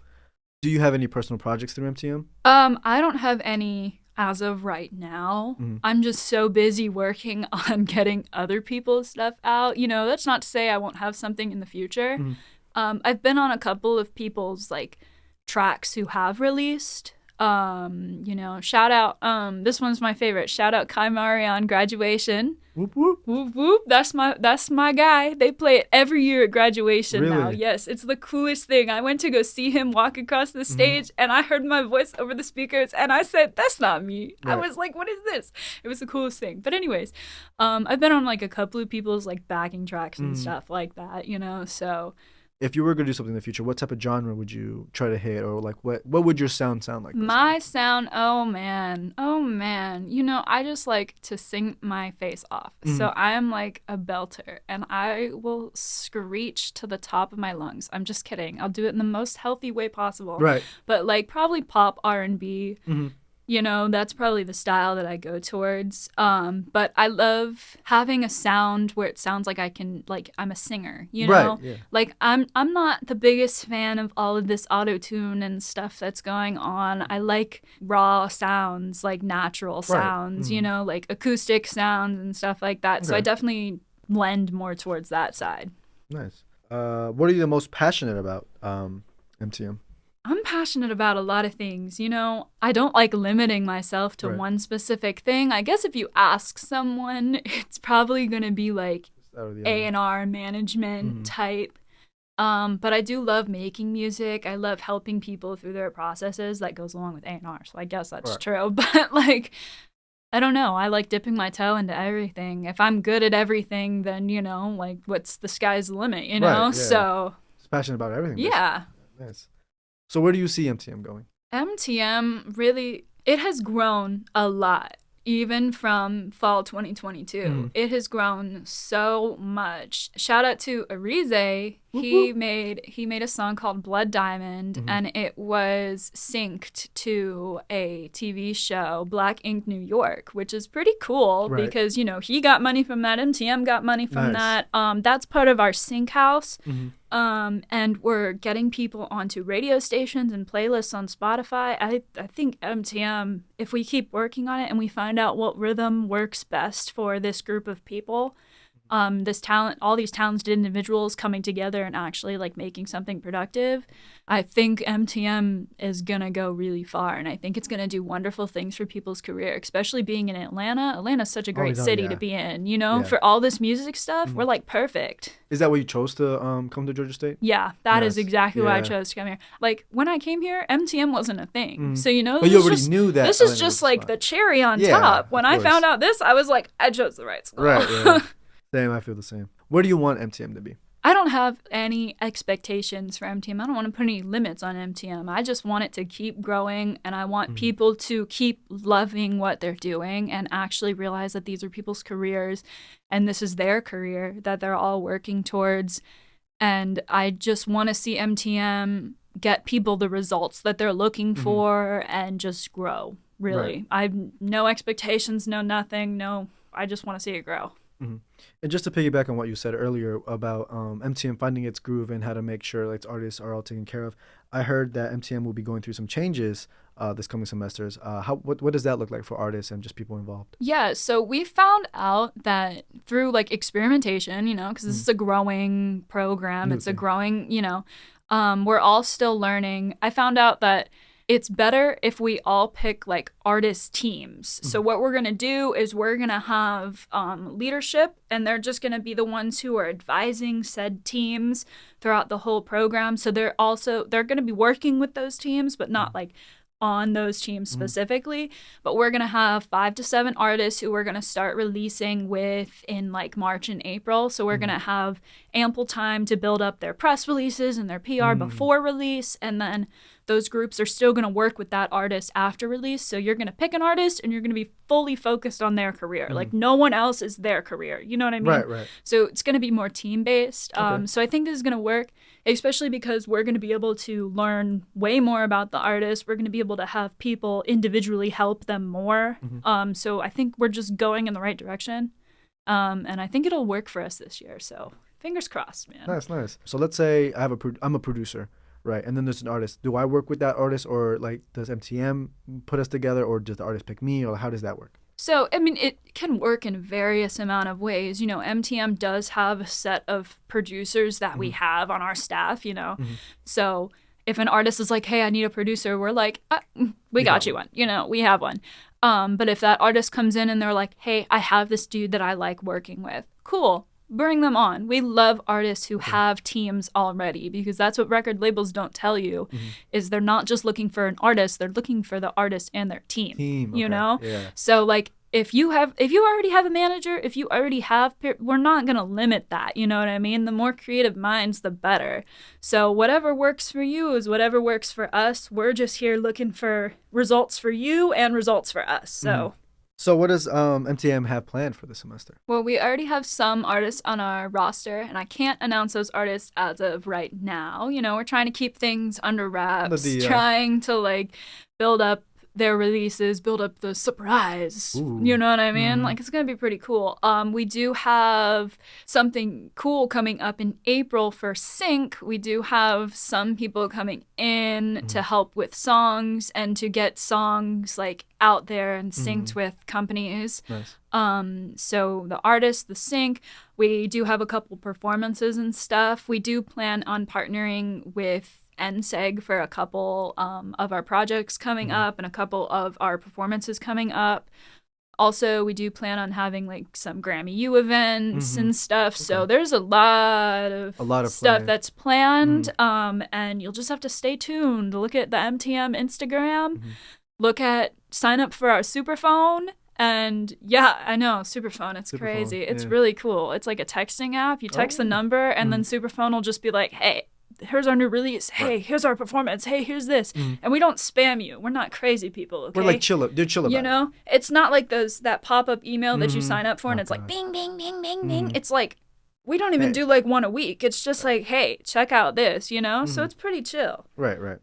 Speaker 2: Do you have any personal projects through MTM?
Speaker 6: I don't have any as of right now. I'm just so busy working on getting other people's stuff out. That's not to say I won't have something in the future. I've been on a couple of people's like tracks who have released. Shout out, this one's my favorite. Shout out Kai Marion, Graduation.
Speaker 2: Whoop whoop.
Speaker 6: Whoop whoop. That's my guy. They play it every year at graduation
Speaker 2: Really?
Speaker 6: now. Yes, it's the coolest thing. I went to go see him walk across the stage and I heard my voice over the speakers and I said, that's not me. Right. I was like, what is this? It was the coolest thing. But anyways, I've been on like a couple of people's like backing tracks and stuff like that, so.
Speaker 2: If you were going to do something in the future, what type of genre would you try to hit, or like what would your sound like?
Speaker 6: My sound, oh man. I just like to sing my face off. So I am like a belter, and I will screech to the top of my lungs. I'm just kidding. I'll do it in the most healthy way possible.
Speaker 2: Right.
Speaker 6: But like probably pop R&B. That's probably the style that I go towards. But I love having a sound where it sounds like I'm a singer,
Speaker 2: Right, yeah.
Speaker 6: Like I'm not the biggest fan of all of this auto-tune and stuff that's going on. I like raw sounds, like natural sounds, like acoustic sounds and stuff like that. So I definitely lend more towards that side.
Speaker 2: Nice. What are you the most passionate about, MTM?
Speaker 6: I'm passionate about a lot of things. I don't like limiting myself to one specific thing. I guess if you ask someone, it's probably going to be like A&R management type. But I do love making music. I love helping people through their processes. That goes along with A&R, so I guess that's true. But like, I don't know. I like dipping my toe into everything. If I'm good at everything, then, like, what's the sky's the limit, Right, yeah. So
Speaker 2: it's passionate about everything.
Speaker 6: Yeah.
Speaker 2: Basically. Nice. So where do you see MTM going?
Speaker 6: MTM really, it has grown a lot, even from fall 2022. It has grown so much. Shout out to Arizé. He made a song called Blood Diamond, and it was synced to a TV show, Black Ink New York, which is pretty cool because, he got money from that. MTM got money from that. That's part of our sync house. And we're getting people onto radio stations and playlists on Spotify. I think MTM, if we keep working on it and we find out what rhythm works best for this group of people, all these talented individuals coming together and actually like making something productive, I think MTM is gonna go really far, and I think it's gonna do wonderful things for people's career, especially being in Atlanta. Atlanta's such a great city to be in, for all this music stuff. We're like perfect.
Speaker 2: Is that why you chose to come to Georgia State?
Speaker 6: Yeah, that is exactly why I chose to come here. Like when I came here, MTM wasn't a thing. So
Speaker 2: but you already knew that.
Speaker 6: This is just like the cherry on top. When I found out this, I was like, I chose the right school.
Speaker 2: Right, yeah. Same, I feel the same. Where do you want MTM to be?
Speaker 6: I don't have any expectations for MTM. I don't want to put any limits on MTM. I just want it to keep growing, and I want people to keep loving what they're doing and actually realize that these are people's careers and this is their career that they're all working towards. And I just want to see MTM get people the results that they're looking for and just grow, really. I have no expectations, no nothing, I just want to see it grow.
Speaker 2: And just to piggyback on what you said earlier about MTM finding its groove and how to make sure like its artists are all taken care of, I heard that MTM will be going through some changes this coming semesters. What does that look like for artists and just people involved? Yeah,
Speaker 6: so we found out that through like experimentation, because this is a growing program, it's a growing, we're all still learning. I found out that it's better if we all pick like artist teams. So what we're going to do is we're going to have leadership, and they're just going to be the ones who are advising said teams throughout the whole program. So they're going to be working with those teams, but not like on those teams specifically. But we're going to have 5 to 7 artists who we're going to start releasing with in like March and April. So we're going to have ample time to build up their press releases and their PR before release, and then those groups are still going to work with that artist after release. So you're going to pick an artist and you're going to be fully focused on their career. Like no one else is their career. You know what I mean?
Speaker 2: Right.
Speaker 6: So it's going to be more team-based. So I think this is going to work, especially because we're going to be able to learn way more about the artist. We're going to be able to have people individually help them more. So I think we're just going in the right direction. And I think it'll work for us this year. So fingers crossed, man.
Speaker 2: Nice. So let's say I'm a producer. Right, and then there's an artist. Do I work with that artist, or like does MTM put us together, or does the artist pick me, or how does that work?
Speaker 6: So, I mean, it can work in various amount of ways. MTM does have a set of producers that we have on our staff, So if an artist is like, hey, I need a producer, we're like, we got you one. We have one. But if that artist comes in and they're like, hey, I have this dude that I like working with, cool. Bring them on. We love artists who have teams already, because that's what record labels don't tell you, is they're not just looking for an artist, they're looking for the artist and their team. You know? Yeah. So like if you already have a manager, if you already have, we're not going to limit that. You know what I mean? The more creative minds, the better. So whatever works for you is whatever works for us. We're just here looking for results for you and results for us. So.
Speaker 2: So what does MTM have planned for this semester?
Speaker 6: Well, we already have some artists on our roster, and I can't announce those artists as of right now. We're trying to keep things under wraps, trying to like build up their releases, build up the surprise. Ooh. You know what I mean? Like, it's going to be pretty cool. We do have something cool coming up in April for Sync. We do have some people coming in to help with songs and to get songs like out there and synced with companies.
Speaker 2: Nice.
Speaker 6: So the artist, the sync, we do have a couple performances and stuff. We do plan on partnering with NSEG for a couple of our projects coming up and a couple of our performances coming up. Also, we do plan on having like some Grammy U events and stuff. Okay. So there's a lot of stuff that's planned. And you'll just have to stay tuned. Look at the MTM Instagram. Sign up for our Superphone. And yeah, I know, Superphone, it's crazy. It's really cool. It's like a texting app. You text the number and then Superphone will just be like, hey, here's our new release. Hey, here's our performance. Hey, here's this. And we don't spam you. We're not crazy people, okay?
Speaker 2: We're like chill about
Speaker 6: you know? It's not like that pop-up email that you sign up for and it's like bing, bing, bing, bing, bing. It's like, we don't even do like one a week. It's just like, hey, check out this, you know? So it's pretty chill.
Speaker 2: Right.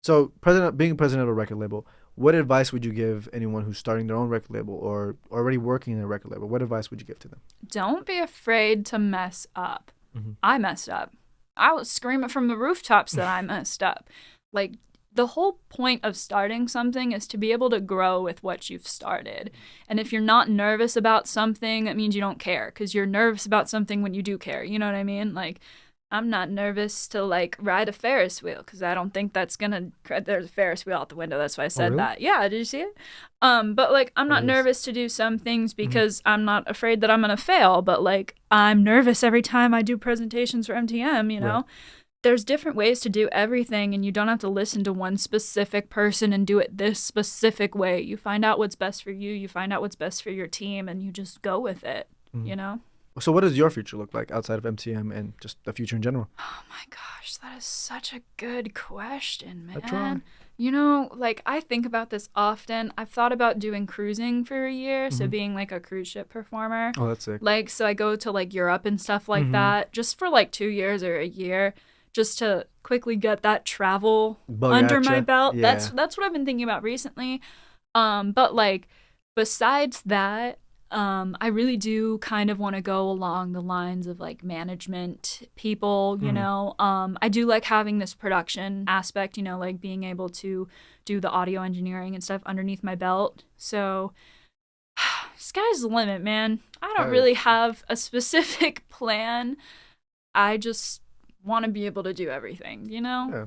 Speaker 2: So being president of a record label, what advice would you give anyone who's starting their own record label or already working in a record label? What advice would you give to them?
Speaker 6: Don't be afraid to mess up. I messed up. I was screaming from the rooftops that I messed up. Like, the whole point of starting something is to be able to grow with what you've started. And if you're not nervous about something, that means you don't care, because you're nervous about something when you do care. You know what I mean? Like, I'm not nervous to, like, ride a Ferris wheel, because I don't think that's going to... There's a Ferris wheel out the window. That's why I said that. Yeah, did you see it? But, like, I'm not nervous to do some things because I'm not afraid that I'm going to fail. But, like, I'm nervous every time I do presentations for MTM, you know? Right. There's different ways to do everything, and you don't have to listen to one specific person and do it this specific way. You find out what's best for you. You find out what's best for your team, and you just go with it, you know? So
Speaker 2: what does your future look like outside of MTM and just the future in general?
Speaker 6: Oh my gosh, that is such a good question, man. That's right. You know, like, I think about this often. I've thought about doing cruising for a year, so being like a cruise ship performer.
Speaker 2: Oh, that's sick.
Speaker 6: Like, so I go to like Europe and stuff like that, just for like 2 years or a year, just to quickly get that travel under my belt. Yeah. That's what I've been thinking about recently. But like, besides that, I really do kind of want to go along the lines of like management people, you know. I do like having this production aspect, you know, like being able to do the audio engineering and stuff underneath my belt. So sky's the limit, man. I don't really have a specific plan. I just want to be able to do everything, you know.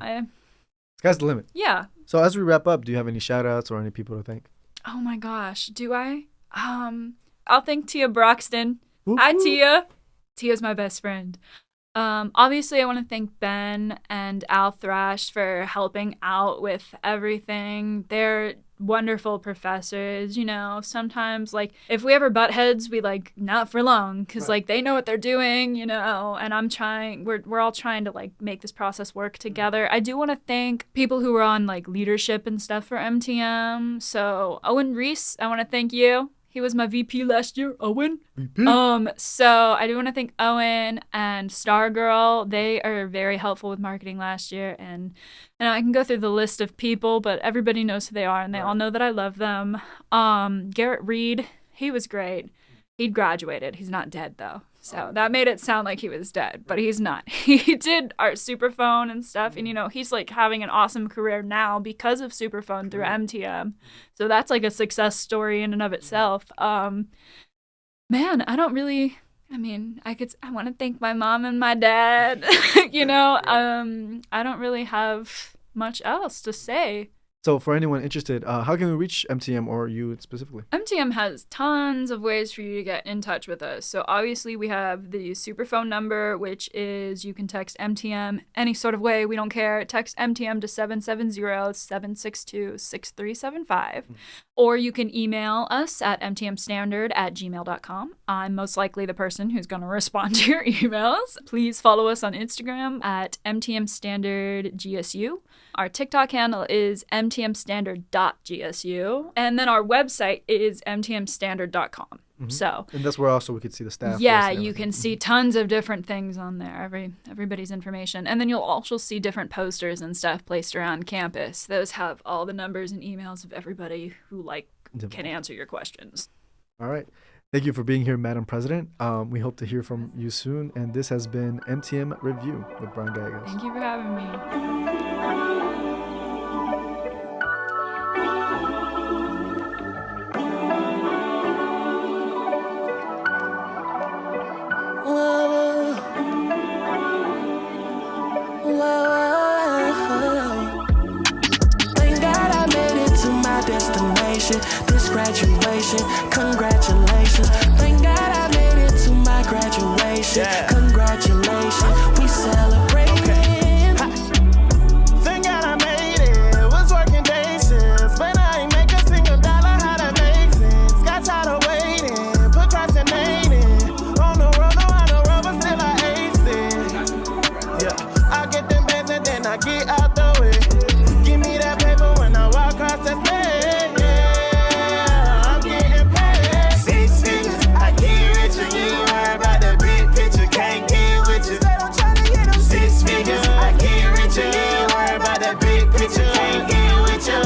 Speaker 2: Sky's the limit.
Speaker 6: Yeah.
Speaker 2: So as we wrap up, do you have any shout outs or any people to thank?
Speaker 6: Oh my gosh, do I? I'll thank Tia Broxton. Hi, Tia. Tia's my best friend. Obviously, I want to thank Ben and Al Thrash for helping out with everything. They're wonderful professors, you know. Sometimes, like, if we ever butt heads, we, like, not for long, because, like, they know what they're doing, you know, and we're all trying to, like, make this process work together. I do want to thank people who were on, like, leadership and stuff for MTM. So, Owen Reese, I want to thank you. He was my VP last year, Owen. VP. So I do want to thank Owen and Stargirl. They are very helpful with marketing last year. And I can go through the list of people, but everybody knows who they are, and they all know that I love them. Garrett Reed, he was great. He'd graduated. He's not dead, though. So that made it sound like he was dead, but he's not. He did our Superphone and stuff, and, you know, he's, like, having an awesome career now because of Superphone through MTM. So that's, like, a success story in and of itself. Man, I don't really... I mean, I want to thank my mom and my dad, you know. I don't really have much else to say.
Speaker 2: So for anyone interested, how can we reach MTM or you specifically?
Speaker 6: MTM has tons of ways for you to get in touch with us. So obviously we have the Superphone number, which is you can text MTM any sort of way. We don't care. Text MTM to 770-762-6375. Or you can email us at mtmstandard@gmail.com. I'm most likely the person who's going to respond to your emails. Please follow us on Instagram at mtmstandardgsu. Our TikTok handle is mtmstandard.gsu. And then our website is mtmstandard.com. So,
Speaker 2: and that's where also we could see the staff.
Speaker 6: Yeah, you can see tons of different things on there, everybody's information. And then you'll also see different posters and stuff placed around campus. Those have all the numbers and emails of everybody who can answer your questions.
Speaker 2: All right. Thank you for being here, Madam President. We hope to hear from you soon. And this has been MTM Review with Bryan Gallegos.
Speaker 6: Thank you for having me.
Speaker 4: Whoa.
Speaker 7: destination. This graduation, congratulations. Thank God I made it to my graduation. Congratulations, we celebrating.
Speaker 8: Thank God I made it. Was working day shifts, but I ain't make a single dollar. How that make sense? Got tired of waiting, procrastinating. On the road, but still I ace it. Yeah, I get them bands and then I get out the way. Give me that paper when I walk across the stage. Yeah, I'm getting paid. 6 figures, I get richer. You ain't worried about the big picture, can't get with you. 6 figures, I get richer. You ain't worried about the big picture, can't get with you.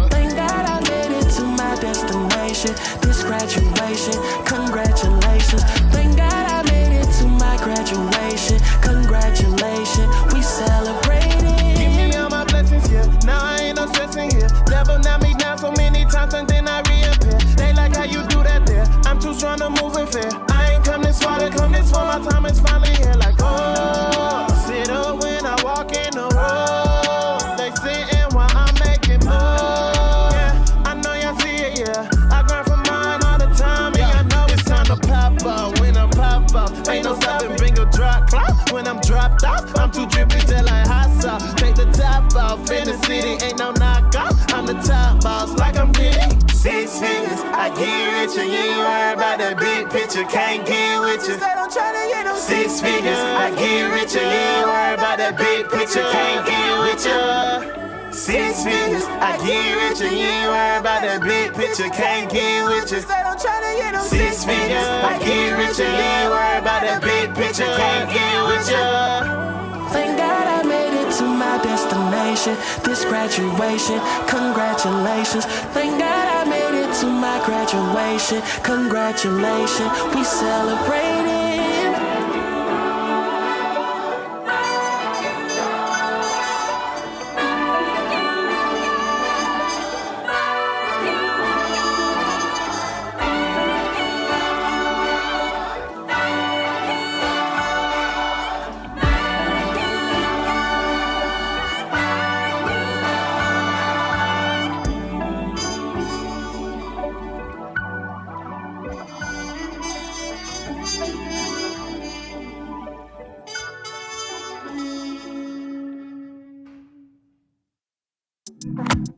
Speaker 7: Thank God I made it to my destination. This graduation, congratulations. Thank God I made it to my graduation. Congratulations, we celebrating.
Speaker 8: Give me all my blessings, yeah. Now I ain't no stressing here. Devil knocked me down so many times and then I reappear. They like how you do that there. I'm too strong to move and fair. I ain't come this far to come this far. My time is finally here. Like, oh, sit up when I walk in the road. They sitting while I'm making moves. Yeah, I know y'all see it, yeah. I grind for mine all the time. Yeah, I know it's time to pop up. When I pop up, ain't no stopping, bring a drop clock. When I'm dropped off, I'm too drippy till like hot sauce. Take the top off in the city, ain't no knockoff. I'm the top boss, like I'm Diddy. 6 figures, I get richer. You ain't worried about the big picture, can't get with you. 6 figures, I get richer. You ain't worried about the big picture, can't get with you. 6 figures, I get richer. You ain't worried about the big picture, can't get with you. 6 figures, I get richer. You ain't worried about the big picture, can't get with you.
Speaker 7: Thank God I made it to my destination. This graduation, congratulations. Thank God I made it to my graduation. Congratulations, we celebrating.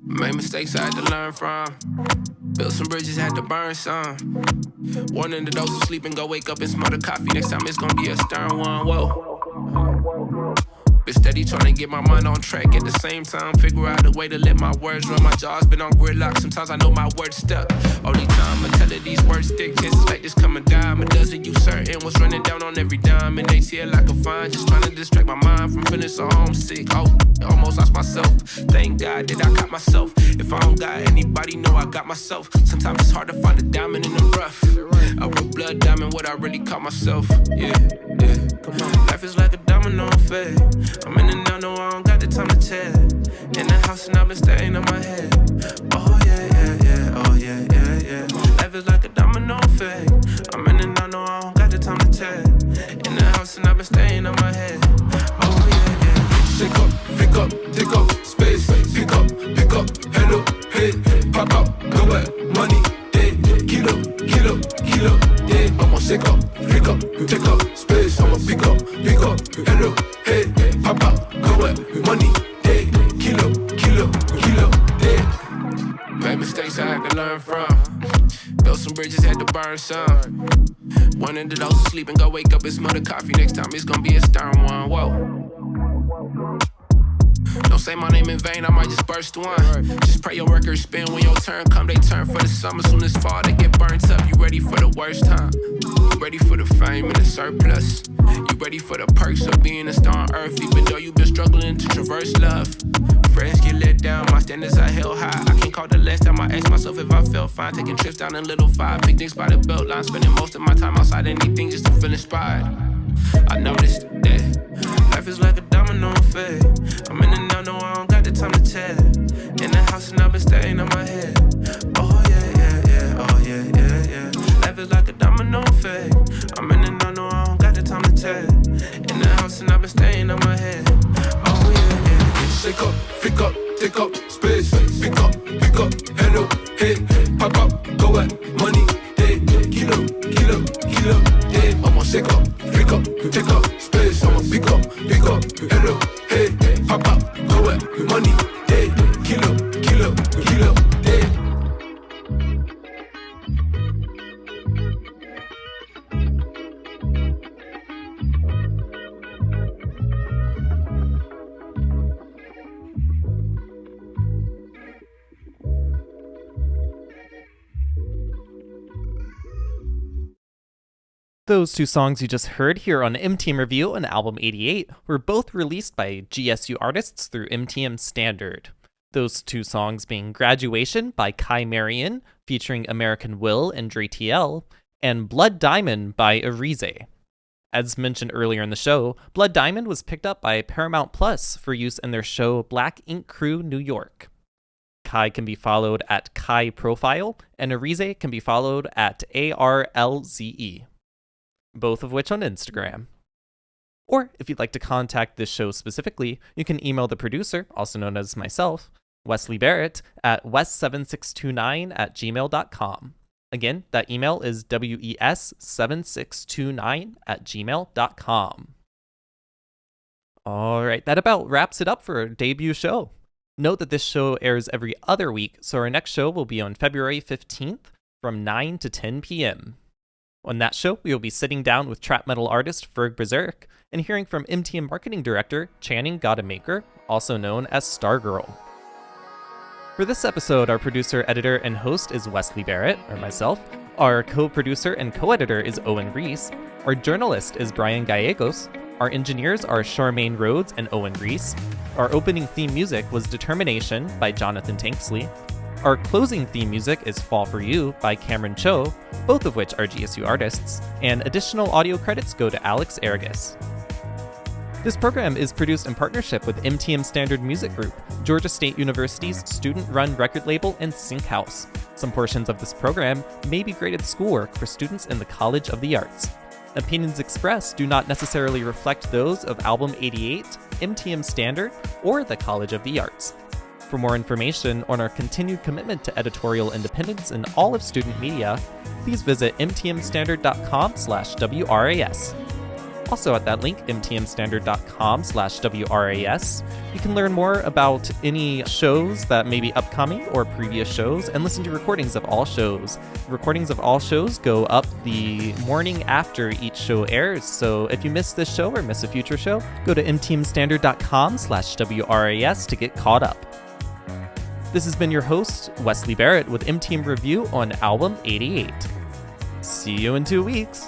Speaker 9: Made mistakes I had to learn from. Built some bridges, had to burn some. Warning to those who sleep and go wake up and smell the coffee. Next time it's gonna be a stern one. Whoa. Been steady trying to get my mind on track. At the same time, figure out a way to let my words run. My jaw's been on gridlock. Sometimes I know my words stuck. Only time I tell her these words stick. Chances like this come a dime. A dozen you certain what's running down on every dime. And ATL I can find. Just trying to distract my mind from feeling so homesick. Oh, almost lost myself. Thank God that I got myself. If I don't got anybody, know I got myself. Sometimes it's hard to find a diamond in the rough. A real blood diamond, what I really call myself. Yeah. Come on. Life is like a domino effect. I'm in and out, no, I don't got the time to tell. In the house and I've been staying on my head. Oh yeah. Oh yeah. Life is like a domino effect. I'm in and out, no, I don't got the time to tell. In the house and I've been staying on my head. Oh yeah. Shake up, pick up, take up space. Pick up, hello, hey. Pop up, go where money, day. Kilo, day. I'ma shake up, pick up, take up space. I'ma pick up, hello, hey. Pop up, go where money, day. Kilo, day. Made mistakes I had to learn from. Built some bridges, had to burn some. One of those who sleep and go wake up and smell the coffee. Next time it's gonna be a stern one. Whoa. Don't say my name in vain, I might just burst one. Just pray your workers spin when your turn come. They turn for the summer, soon as fall they get burnt up. You ready for the worst time? You ready for the fame and the surplus? You ready for the perks of being a star on earth? Even though you've been struggling to traverse love. Friends get let down, my standards are held high. I can't call the last time I ask myself if I felt fine. Taking trips down in Little Five, picnics by the belt line. Spending most of my time outside, anything just to feel inspired. I noticed that life is like a domino effect. I'm in and out, no, I don't got the time to tell. In the house and I've been staying on my head. Oh yeah. Life is like a domino effect. I'm in and out, no, I don't got the time to tell. In the house and I've been staying on my head. Oh yeah. Shake up, pick up, take up space. Pick up, hello, hey, pop up, go at money, hey, kilo, hey, I'ma shake up, flick up, take up space, I'ma pick up, hello, hey, pop up, go at money, hey, kilo, hey.
Speaker 1: Those two songs you just heard here on MTM Review and Album 88 were both released by GSU artists through MTM Standard. Those two songs being Graduation by Marion, featuring American Will and DreTL, and Blood Diamond by Arizé. As mentioned earlier in the show, Blood Diamond was picked up by Paramount Plus for use in their show Black Ink Crew New York. Kai can be followed at Kai Profile, and Arizé can be followed at ARLZE. Both of which on Instagram. Or if you'd like to contact this show specifically, you can email the producer, also known as myself, Wesley Barrett, at wes7629@gmail.com. Again, that email is wes7629@gmail.com. All right, that about wraps it up for our debut show. Note that this show airs every other week, so our next show will be on February 15th from 9 to 10 p.m. On that show, we will be sitting down with trap metal artist Ferg Berserk and hearing from MTM marketing director Channing Godamaker, also known as Stargirl. For this episode, our producer, editor, and host is Wesley Barrett, or myself. Our co-producer and co-editor is Owen Reese. Our journalist is Bryan Gallegos. Our engineers are Charmaine Rhodes and Owen Reese. Our opening theme music was Determination by Jonathan Tanksley. Our closing theme music is Fall For You by Cameron Cho, both of which are GSU artists, and additional audio credits go to Alex Aragus. This program is produced in partnership with MTM Standard Music Group, Georgia State University's student-run record label and sync house. Some portions of this program may be graded schoolwork for students in the College of the Arts. Opinions expressed do not necessarily reflect those of Album 88, MTM Standard, or the College of the Arts. For more information on our continued commitment to editorial independence in all of student media, please visit mtmstandard.com/WRAS. Also at that link, mtmstandard.com/WRAS, you can learn more about any shows that may be upcoming or previous shows and listen to recordings of all shows. Recordings of all shows go up the morning after each show airs, so if you miss this show or miss a future show, go to mtmstandard.com/WRAS to get caught up. This has been your host, Wesley Barrett, with MTM Review on Album 88. See you in 2 weeks.